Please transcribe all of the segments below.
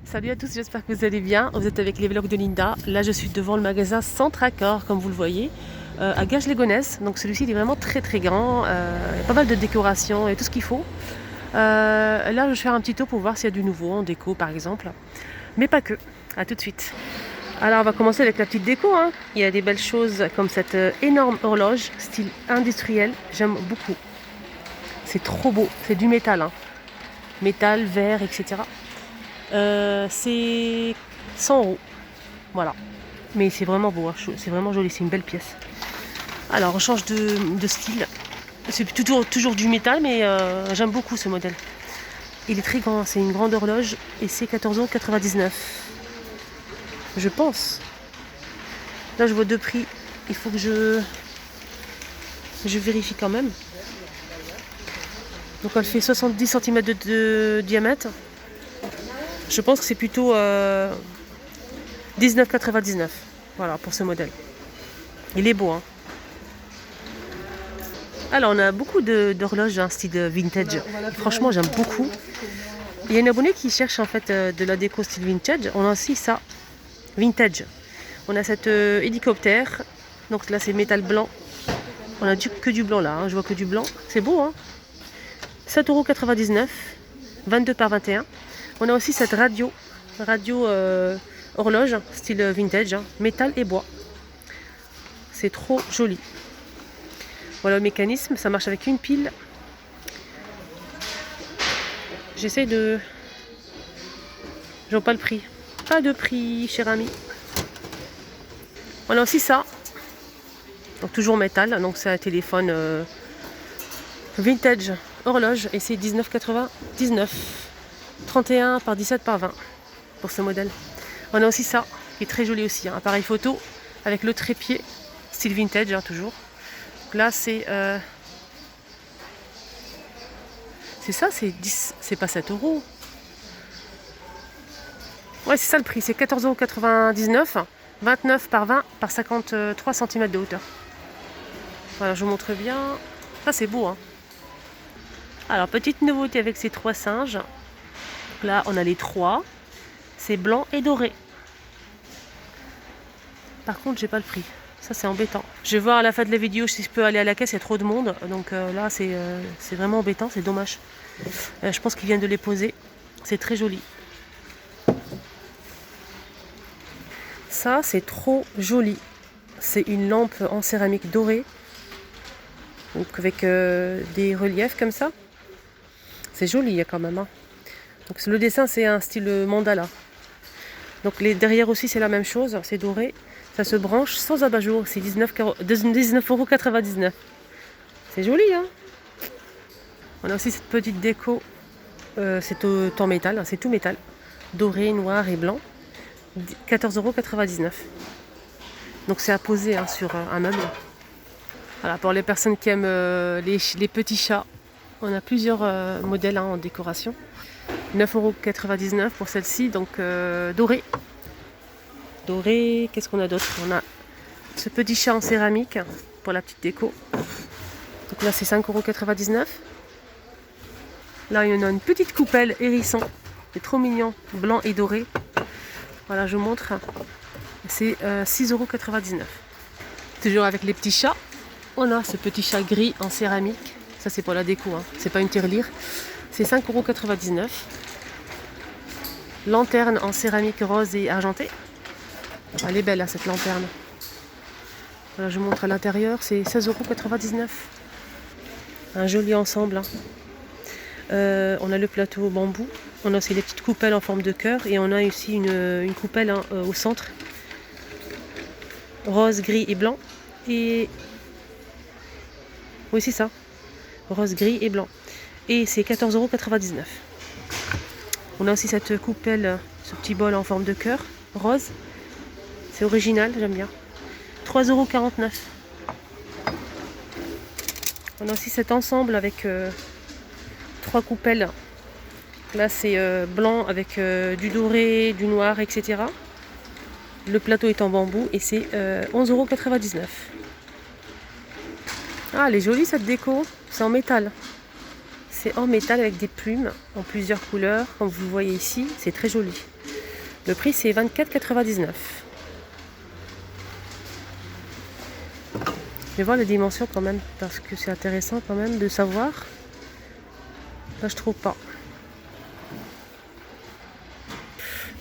Salut à tous, j'espère que vous allez bien. Vous êtes avec les vlogs de Linda. Là, je suis devant le magasin Centre Accor, comme vous le voyez, à Garges-les-Gonesse. Donc celui-ci, il est vraiment très très grand. Il y a pas mal de décorations et tout ce qu'il faut. Là, je vais faire un petit tour pour voir s'il y a du nouveau en déco, par exemple. Mais pas que. À tout de suite. Alors, on va commencer avec la petite déco, hein. Il y a des belles choses comme cette énorme horloge, style industriel. J'aime beaucoup. C'est trop beau. C'est du métal, hein. Métal, verre, etc. C'est 100 €. Voilà. Mais c'est vraiment beau, hein. C'est vraiment joli, c'est une belle pièce. Alors on change de style. C'est toujours du métal, mais j'aime beaucoup ce modèle. Il est très grand, c'est une grande horloge et c'est 14,99 €. Je pense. Là je vois deux prix. Il faut que je vérifie quand même. Donc elle fait 70 cm de diamètre. Je pense que c'est plutôt 19,99 €. Voilà pour ce modèle. Il est beau, hein. Alors on a beaucoup d'horloges en style vintage. Franchement j'aime beaucoup. Il y a une abonnée qui cherche en fait de la déco style vintage. On a aussi ça, vintage. On a cet hélicoptère. Donc là c'est métal blanc. On a que du blanc là, hein. Je vois que du blanc. C'est beau, hein. 7,99 €, 22 par 21. On a aussi cette radio horloge, style vintage, hein, métal et bois. C'est trop joli. Voilà le mécanisme, ça marche avec une pile. J'essaie de... Je vois pas le prix. Pas de prix, cher ami. On a aussi ça. Donc toujours métal, donc c'est un téléphone vintage horloge et c'est 19,99 €. 31 par 17 par 20 pour ce modèle. On a aussi ça, qui est très joli aussi, hein, appareil photo avec le trépied, style vintage, hein, toujours. Donc là c'est ça, c'est pas 7 €. Ouais, c'est ça le prix, c'est 14,99 €, 29 par 20 par 53 cm de hauteur. Voilà, je vous montre bien. Ça c'est beau, hein. Alors petite nouveauté avec ces trois singes. Donc là on a les trois. C'est blanc et doré. Par contre, j'ai pas le prix. Ça, c'est embêtant. Je vais voir à la fin de la vidéo si je peux aller à la caisse. Il y a trop de monde. Donc là, c'est vraiment embêtant. C'est dommage. Je pense qu'il vient de les poser. C'est très joli. Ça, c'est trop joli. C'est une lampe en céramique dorée. Donc avec des reliefs comme ça. C'est joli quand même, hein. Donc le dessin, c'est un style mandala. Donc derrière aussi, c'est la même chose. C'est doré. Ça se branche sans abat-jour, c'est 19,99 €. C'est joli, hein. On a aussi cette petite déco, c'est en métal, hein, c'est tout métal. Doré, noir et blanc. 14,99 €. Donc c'est à poser, hein, sur un meuble. Voilà, pour les personnes qui aiment les petits chats, on a plusieurs modèles, hein, en décoration. 9,99 € pour celle-ci, donc doré. Doré, qu'est-ce qu'on a d'autre? On a ce petit chat en céramique pour la petite déco. Donc là c'est 5,99 €. Là il y en a une petite coupelle hérisson. C'est trop mignon, blanc et doré. Voilà, je vous montre. C'est 6,99 €. Toujours avec les petits chats. On a ce petit chat gris en céramique. Ça c'est pour la déco, hein. C'est pas une tirelire. C'est 5,99 €. Lanterne en céramique rose et argentée. Elle est belle, hein, cette lanterne. Voilà, je vous montre à l'intérieur, c'est 16,99 €. Un joli ensemble, hein. On a le plateau bambou. On a aussi les petites coupelles en forme de cœur. Et on a aussi une coupelle, hein, au centre. Rose, gris et blanc. Et oui, c'est ça. Rose, gris et blanc. Et c'est 14,99 €. On a aussi cette coupelle, ce petit bol en forme de cœur, rose. C'est original, j'aime bien. 3,49 €. On a aussi cet ensemble avec 3 coupelles. Là c'est blanc avec du doré, du noir, etc. Le plateau est en bambou et c'est 11,99 €. Ah, elle est jolie cette déco. C'est en métal. C'est en métal avec des plumes en plusieurs couleurs, comme vous le voyez ici. C'est très joli. Le prix, c'est 24,99 €. Je vais voir les dimensions quand même, parce que c'est intéressant quand même de savoir. Là, je trouve pas.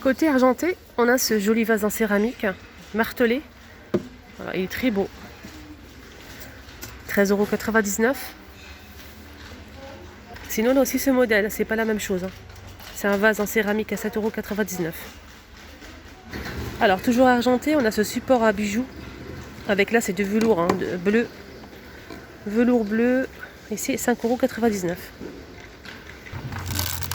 Côté argenté, on a ce joli vase en céramique, martelé. Voilà, il est très beau. 13,99 €. Sinon, on a aussi ce modèle, c'est pas la même chose. C'est un vase en céramique à 7,99 €. Alors, toujours argenté, on a ce support à bijoux. Avec là, c'est de velours bleu. Velours bleu, et c'est 5,99 €.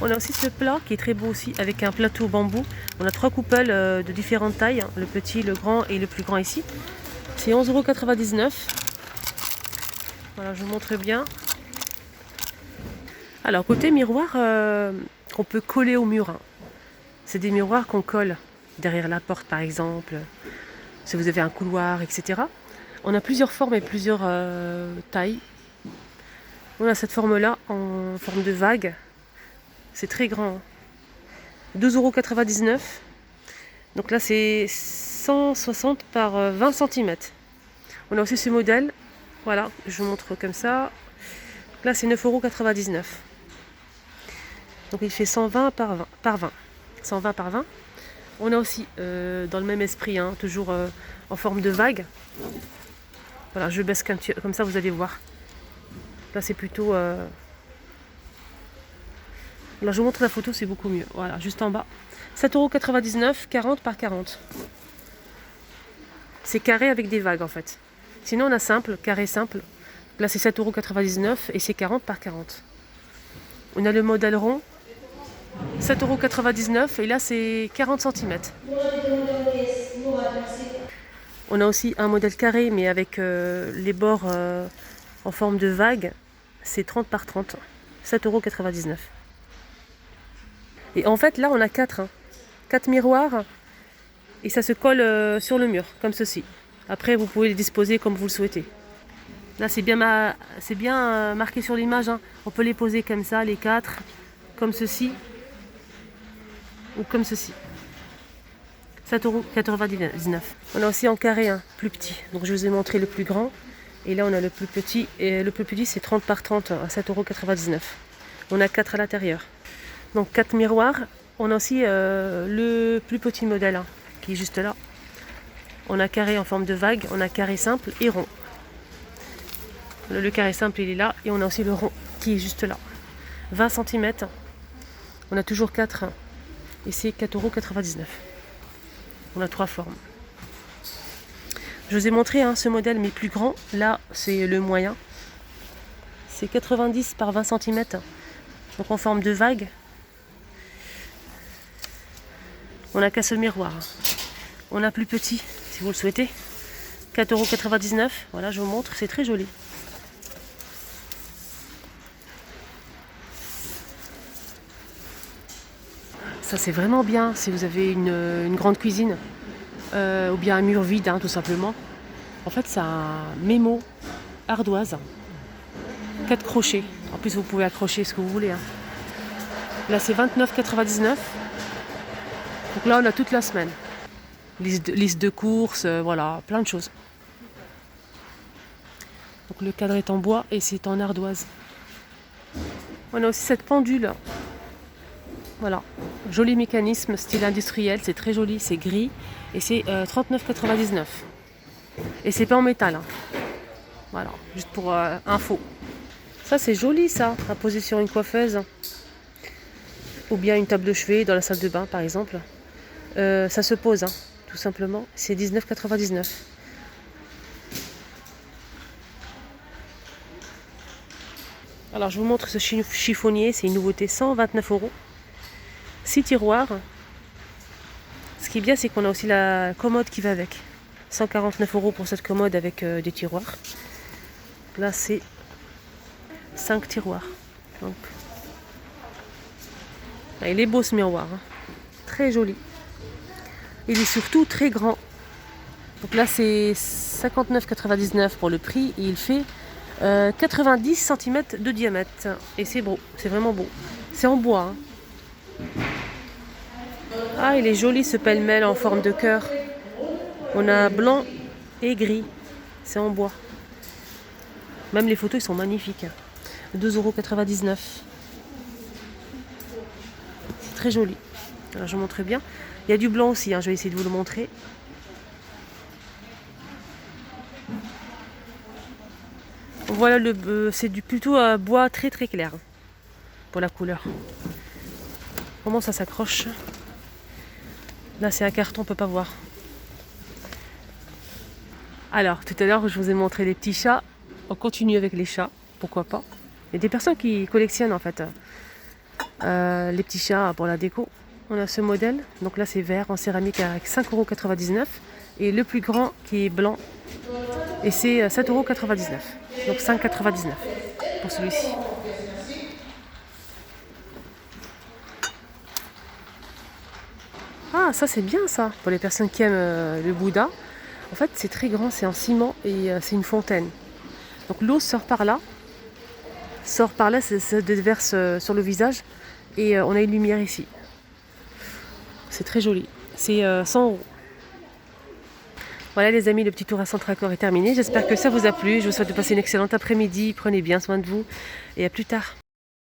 On a aussi ce plat qui est très beau aussi, avec un plateau bambou. On a 3 coupelles de différentes tailles, le petit, le grand et le plus grand ici. C'est 11,99 €. Voilà, je vous montre bien. Alors, côté miroir, qu'on peut coller au mur. C'est des miroirs qu'on colle derrière la porte, par exemple, si vous avez un couloir, etc. On a plusieurs formes et plusieurs tailles. On a cette forme-là, en forme de vague. C'est très grand. 12,99 €. Donc là, c'est 160 par 20 cm. On a aussi ce modèle. Voilà, je vous montre comme ça. Là, c'est 9,99 €. Donc il fait 120 par 20. 120 par 20. On a aussi, dans le même esprit, toujours en forme de vague. Voilà, je baisse comme ça, vous allez voir. Là, c'est plutôt... Là, je vous montre la photo, c'est beaucoup mieux. Voilà, juste en bas. 7,99 €, 40 par 40. C'est carré avec des vagues, en fait. Sinon, on a simple, carré simple. Là, c'est 7,99 € et c'est 40 par 40. On a le modèle rond, 7,99 € et là, c'est 40 cm. On a aussi un modèle carré, mais avec les bords en forme de vague. C'est 30 par 30, 7,99 €. Et en fait, là, on a 4 miroirs et ça se colle sur le mur, comme ceci. Après, vous pouvez les disposer comme vous le souhaitez. Là, c'est bien marqué sur l'image. On peut les poser comme ça, les 4, comme ceci, ou comme ceci. 7,99 €. On a aussi en carré plus petit. Donc, je vous ai montré le plus grand. Et là, on a le plus petit. Et le plus petit, c'est 30 par 30 à 7,99 €. On a 4 à l'intérieur. Donc 4 miroirs. On a aussi le plus petit modèle qui est juste là. On a carré en forme de vague, on a carré simple et rond. Le carré simple il est là et on a aussi le rond qui est juste là. 20 cm. On a toujours 4 et c'est 4,99 €. On a 3 formes. Je vous ai montré ce modèle mais plus grand. Là c'est le moyen. C'est 90 par 20 cm. Donc en forme de vague. On n'a qu'un seul miroir. On a plus petit, si vous le souhaitez. 4,99 €. Voilà, je vous montre, c'est très joli. Ça, c'est vraiment bien si vous avez une grande cuisine ou bien un mur vide, tout simplement. En fait, c'est un mémo ardoise. 4 crochets. En plus, vous pouvez accrocher ce que vous voulez. Là, c'est 29,99 €. Donc là, on a toute la semaine. Liste de courses, voilà, plein de choses. Donc le cadre est en bois et c'est en ardoise. On a aussi cette pendule. Voilà, joli mécanisme, style industriel, c'est très joli, c'est gris et c'est 39,99 €. Et c'est pas en métal. Voilà, juste pour info. Ça c'est joli ça, à poser sur une coiffeuse. Ou bien une table de chevet dans la salle de bain par exemple. Ça se pose, tout simplement. C'est 19,99 €. Alors je vous montre ce chiffonnier, c'est une nouveauté, 129 €. 6 tiroirs. Ce qui est bien, c'est qu'on a aussi la commode qui va avec. 149 € pour cette commode avec des tiroirs. Là c'est 5 tiroirs. Donc, il est beau ce miroir, très joli. Il est surtout très grand. Donc là c'est 59,99 € pour le prix et il fait 90 cm de diamètre. Et c'est beau, c'est vraiment beau. C'est en bois. Ah, il est joli ce pêle-mêle en forme de cœur. On a blanc et gris. C'est en bois. Même les photos, ils sont magnifiques. 2,99 €. C'est très joli. Alors, je vous montre bien. Il y a du blanc aussi, je vais essayer de vous le montrer. Voilà, c'est plutôt bois très très clair pour la couleur. Comment ça s'accroche? Là, c'est un carton, on peut pas voir. Alors, tout à l'heure, je vous ai montré les petits chats. On continue avec les chats, pourquoi pas. Il y a des personnes qui collectionnent en fait les petits chats pour la déco. On a ce modèle, donc là c'est vert en céramique avec 5,99 €. Et le plus grand qui est blanc, et c'est 7,99 €. Donc 5,99 € pour celui-ci. Ah, ça c'est bien ça, pour les personnes qui aiment le Bouddha. En fait, c'est très grand, c'est en ciment et c'est une fontaine. Donc l'eau sort par là, ça se déverse sur le visage et on a une lumière ici. C'est très joli. C'est 100 €. Voilà les amis, le petit tour à Centracor est terminé. J'espère que ça vous a plu. Je vous souhaite de passer une excellente après-midi. Prenez bien soin de vous et à plus tard.